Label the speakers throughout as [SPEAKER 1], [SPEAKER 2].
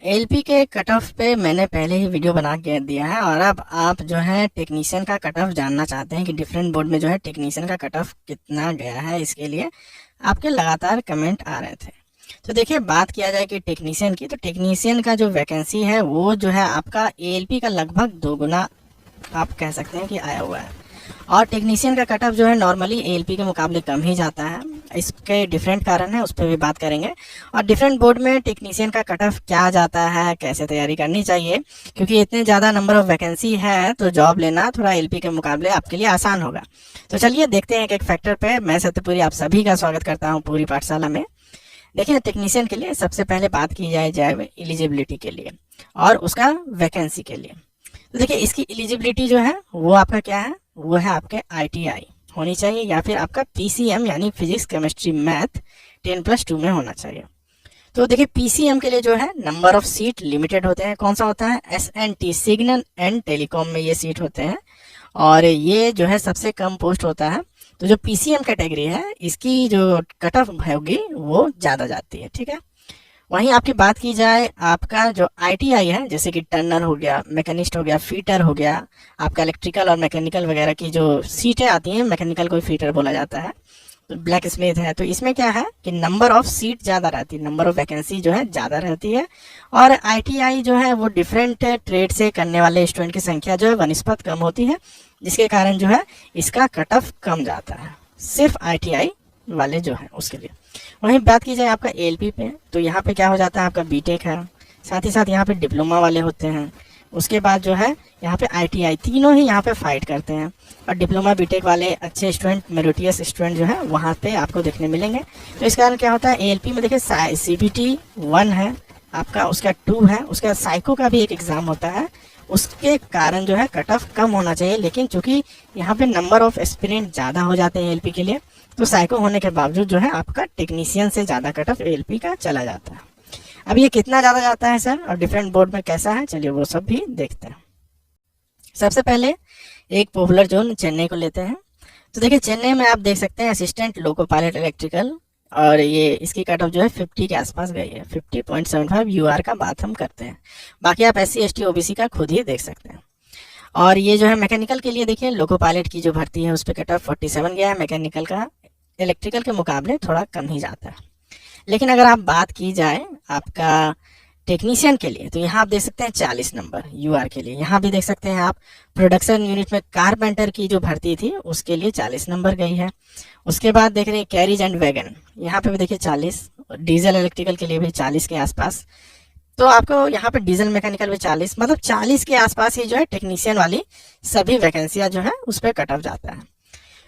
[SPEAKER 1] LP के cut off पे मैंने पहले ही वीडियो बना के दिया है, और अब आप जो है टेक्नीशियन का कट ऑफ जानना चाहते हैं कि डिफरेंट बोर्ड में जो है टेक्नीशियन का कट ऑफ कितना गया है, इसके लिए आपके लगातार कमेंट आ रहे थे। तो देखिए, बात किया जाए कि टेक्नीशियन की, तो टेक्नीशियन का जो वैकेंसी है वो जो है आपका एएलपी का लगभग 2 गुना आप कह सकते हैं कि आया हुआ है। और टेक्नीशियन का कट ऑफ जो है नॉर्मली एएलपी के मुकाबले कम ही जाता है। इसके डिफरेंट कारण है, उस पर भी बात करेंगे। और डिफरेंट बोर्ड में टेक्नीशियन का कट ऑफ क्या जाता है, कैसे तैयारी करनी चाहिए, क्योंकि इतने ज़्यादा नंबर ऑफ वैकेंसी है तो जॉब लेना थोड़ा एलपी के मुकाबले आपके लिए आसान होगा। तो चलिए देखते हैं एक फैक्टर पे। मैं सत्यपुरी आप सभी का स्वागत करता हूँ पूरी पाठशाला में। देखिए, टेक्नीशियन के लिए सबसे पहले बात की जाए एलिजिबिलिटी के लिए और उसका वैकेंसी के लिए। तो देखिए, इसकी एलिजिबिलिटी जो है वो आपका क्या है, वो है आपके आईटीआई होनी चाहिए, या फिर आपका पीसीएम यानी फिजिक्स केमिस्ट्री मैथ 10+2 में होना चाहिए। तो देखिए, पीसीएम के लिए जो है नंबर ऑफ सीट लिमिटेड होते हैं। कौन सा होता है? एसएनटी, सिग्नल एंड टेलीकॉम में ये सीट होते हैं, और ये जो है सबसे कम पोस्ट होता है। तो जो पीसीएम कैटेगरी है इसकी जो कट ऑफ होगी वो ज़्यादा जाती है, ठीक है। वहीं आपकी बात की जाए आपका जो आईटीआई है, जैसे कि टर्नर हो गया, मैकेनिस्ट हो गया, फीटर हो गया, आपका इलेक्ट्रिकल और मैकेनिकल वगैरह की जो सीटें आती हैं, मैकेनिकल को फीटर बोला जाता है, तो ब्लैक स्मिथ है, तो इसमें क्या है कि नंबर ऑफ सीट ज़्यादा रहती है, नंबर ऑफ वैकेंसी जो है ज़्यादा रहती है। और आईटीआई जो है वो डिफरेंट ट्रेड से करने वाले स्टूडेंट की संख्या जो है वनिस्पत कम होती है, जिसके कारण जो है इसका कट ऑफ कम जाता है, सिर्फ आईटीआई वाले जो है उसके लिए। वहीं बात की जाए आपका एएलपी पे, तो यहाँ पे क्या हो जाता है, आपका बीटेक है, साथ ही साथ यहाँ पे डिप्लोमा वाले होते हैं। उसके बाद जो है यहाँ पे आईटीआई, तीनों ही यहाँ पे फाइट करते हैं। और डिप्लोमा बीटेक वाले अच्छे स्टूडेंट, मेरिटियस स्टूडेंट जो है वहाँ पे आपको देखने मिलेंगे। तो इस कारण क्या होता है, एएलपी में देखिए सीबीटी 1 है आपका, उसका 2 है, उसका साइको का भी एक एग्ज़ाम होता है, उसके कारण जो है कट ऑफ कम होना चाहिए। लेकिन चूंकि यहाँ पे नंबर ऑफ एस्पिरेंट ज़्यादा हो जाते हैं एएलपी के लिए, तो साइको होने के बावजूद जो है आपका टेक्नीशियन से ज़्यादा कट ऑफ एएलपी का चला जाता है। अब ये कितना ज़्यादा जाता है सर, और डिफरेंट बोर्ड में कैसा है, चलिए वो सब भी देखते हैं। सबसे पहले एक पॉपुलर जोन चेन्नई को लेते हैं। तो देखिए, चेन्नई में आप देख सकते हैं असिस्टेंट लोको पायलट इलेक्ट्रिकल, और ये इसकी कट ऑफ जो है 50 के आसपास गई है, 50.75 यूआर का बात हम करते हैं। बाकी आप SC ST OBC का खुद ही देख सकते हैं। और ये जो है मैकेनिकल के लिए देखिए, लोको पायलट की जो भर्ती है उस पर कट ऑफ 47 गया है, मैकेनिकल का इलेक्ट्रिकल के मुकाबले थोड़ा कम ही जाता है। लेकिन अगर आप बात की जाए आपका टेक्नीशियन के लिए, तो यहाँ आप देख सकते हैं 40 नंबर यूआर के लिए। यहाँ भी देख सकते हैं आप प्रोडक्शन यूनिट में कारपेंटर की जो भर्ती थी उसके लिए 40 नंबर गई है। उसके बाद देख रहे हैं कैरिज एंड वैगन, यहाँ पे भी देखिए 40, डीजल इलेक्ट्रिकल के लिए भी 40 के आसपास। तो आपको यहाँ पे डीजल मैकेनिकल भी 40, मतलब 40 के आसपास ही जो है टेक्नीशियन वाली सभी वैकेंसियाँ जो है उस पर कट ऑफ जाता है।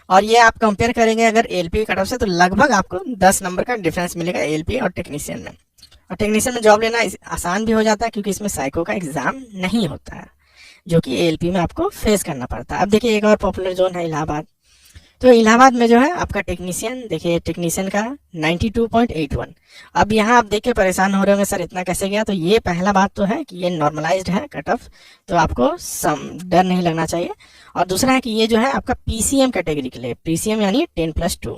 [SPEAKER 1] और ये आप कंपेयर करेंगे अगर एएलपी कट ऑफ से, तो लगभग आपको 10 नंबर का डिफरेंस मिलेगा एएलपी और टेक्नीशियन में। और टेक्नीशियन में जॉब लेना आसान भी हो जाता है, क्योंकि इसमें साइको का एग्जाम नहीं होता है, जो कि एएलपी में आपको फेस करना पड़ता है। अब देखिए, एक और पॉपुलर जोन है इलाहाबाद। तो इलाहाबाद में जो है आपका टेक्नीशियन, देखिए टेक्नीशियन का 92.81। अब यहाँ आप देख के परेशान हो रहे होंगे, सर इतना कैसे गया। तो ये पहला बात तो है कि ये नॉर्मलाइज्ड है कट ऑफ, तो आपको डर नहीं लगना चाहिए। और दूसरा है कि ये जो है आपका पीसीएम कैटेगरी के लिए, पीसीएम यानी 10+2,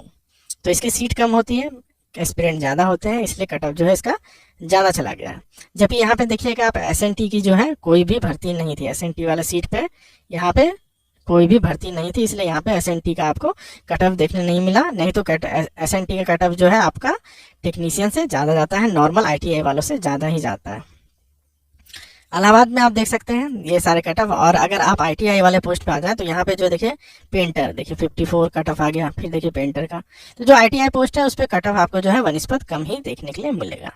[SPEAKER 1] तो इसकी सीट कम होती है, एस्पिरेंट ज़्यादा होते हैं, इसलिए कट ऑफ जो है इसका ज़्यादा चला गया है। जबकि यहाँ पे देखिएगा आप एसएनटी की जो है कोई भी भर्ती नहीं थी, एसएनटी वाला सीट पे यहाँ पे कोई भी भर्ती नहीं थी, इसलिए यहाँ पे एसएनटी का आपको कट ऑफ देखने नहीं मिला। नहीं तो एसएनटी का कट ऑफ जो है आपका टेक्नीशियन से ज़्यादा जाता है, नॉर्मल आईटीआई वालों से ज़्यादा ही जाता है। इलाहाबाद में आप देख सकते हैं ये सारे कट ऑफ। और अगर आप आईटीआई वाले पोस्ट पे आ जाए, तो यहाँ पे जो देखिए पेंटर, देखिए 54 कट ऑफ आ गया। फिर देखिए पेंटर का, तो जो आईटीआई पोस्ट है उस पर कट ऑफ आपको जो है वनिस्पत कम ही देखने के लिए मिलेगा।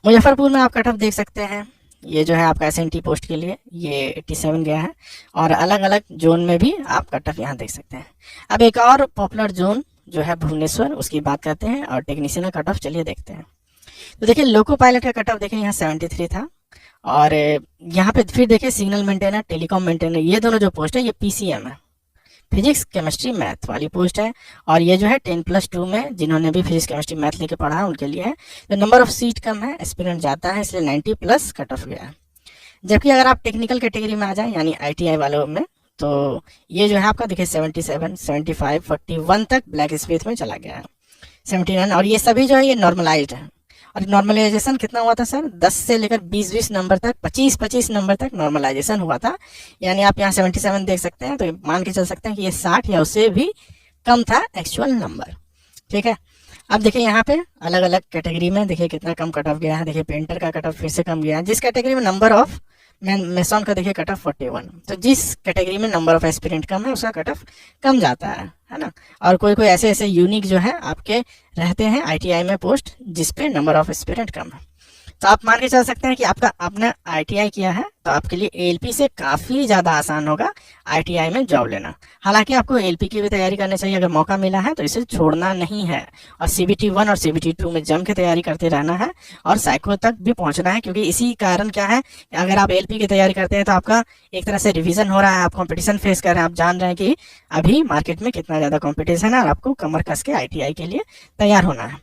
[SPEAKER 1] मुजफ्फरपुर में आप कट ऑफ देख सकते हैं, ये जो है आपका एसएनटी पोस्ट के लिए ये 87 गया है। और अलग अलग जोन में भी आप कट ऑफ यहाँ देख सकते हैं। अब एक और पॉपुलर जोन जो है भुवनेश्वर, उसकी बात करते हैं, और टेक्नीशियन का कट ऑफ चलिए देखते हैं। तो देखिए, लोको पायलट का कट ऑफ देखिए यहाँ 73 था। और यहाँ पे फिर देखिए सिग्नल मेंटेनर, टेलीकॉम मेंटेनर, ये दोनों जो पोस्ट है ये पीसीएम है, फिजिक्स केमिस्ट्री मैथ वाली पोस्ट है। और ये जो है 10+2 में जिन्होंने भी फिजिक्स केमिस्ट्री मैथ लेके पढ़ा है उनके लिए है। तो नंबर ऑफ सीट कम है, एस्पिरेंट जाता है, इसलिए 90+ कट ऑफ गया है। जबकि अगर आप टेक्निकल कैटेगरी में आ जाए यानी आईटीआई वालों में, तो ये जो है आपका देखिए 77, 75, 41 तक ब्लैक स्मिथ में चला गया है, 79। और ये सभी जो है ये नॉर्मलाइज्ड है। और नॉर्मलाइजेशन कितना हुआ था सर, 10 से लेकर 20 नंबर तक, 25 नंबर तक नॉर्मलाइजेशन हुआ था। यानी आप यहाँ 77 देख सकते हैं, तो मान के चल सकते हैं कि ये 60 या उससे भी कम था एक्चुअल नंबर। ठीक है, अब देखिए यहाँ पे अलग अलग कैटेगरी में देखिए कितना कम कट ऑफ गया है। देखिए पेंटर का कट ऑफ फिर से कम गया है। जिस कैटेगरी में नंबर ऑफ मेसॉन का देखिए कट ऑफ 41, तो जिस कैटेगरी में नंबर ऑफ एस्पिरेंट कम है उसका कट ऑफ कम जाता है ना। और कोई कोई ऐसे ऐसे यूनिक जो है आपके रहते हैं ITI में पोस्ट जिसपे नंबर ऑफ एस्पिरेंट कम है। तो आप मान के चल सकते हैं कि आपने ITI किया है तो आपके लिए ALP से काफ़ी ज़्यादा आसान होगा ITI में जॉब लेना। हालांकि आपको ALP की भी तैयारी करनी चाहिए, अगर मौका मिला है तो इसे छोड़ना नहीं है, और CBT 1 और CBT 2 में जम के तैयारी करते रहना है, और साइको तक भी पहुंचना है। क्योंकि इसी कारण क्या है, अगर आप ALP की तैयारी करते हैं तो आपका एक तरह से रिविजन हो रहा है, आप कॉम्पिटिशन फेस कर रहे हैं, आप जान रहे हैं कि अभी मार्केट में कितना ज़्यादा कॉम्पिटिशन है, और आपको कमर कस के ITI के लिए तैयार होना है।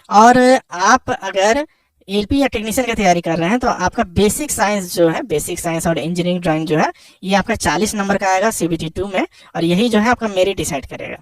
[SPEAKER 1] और आप अगर ALP या टेक्नीशियन की तैयारी कर रहे हैं तो आपका बेसिक साइंस जो है, बेसिक साइंस और इंजीनियरिंग ड्राइंग जो है, ये आपका 40 नंबर का आएगा CBT 2 में, और यही जो है आपका मेरिट डिसाइड करेगा।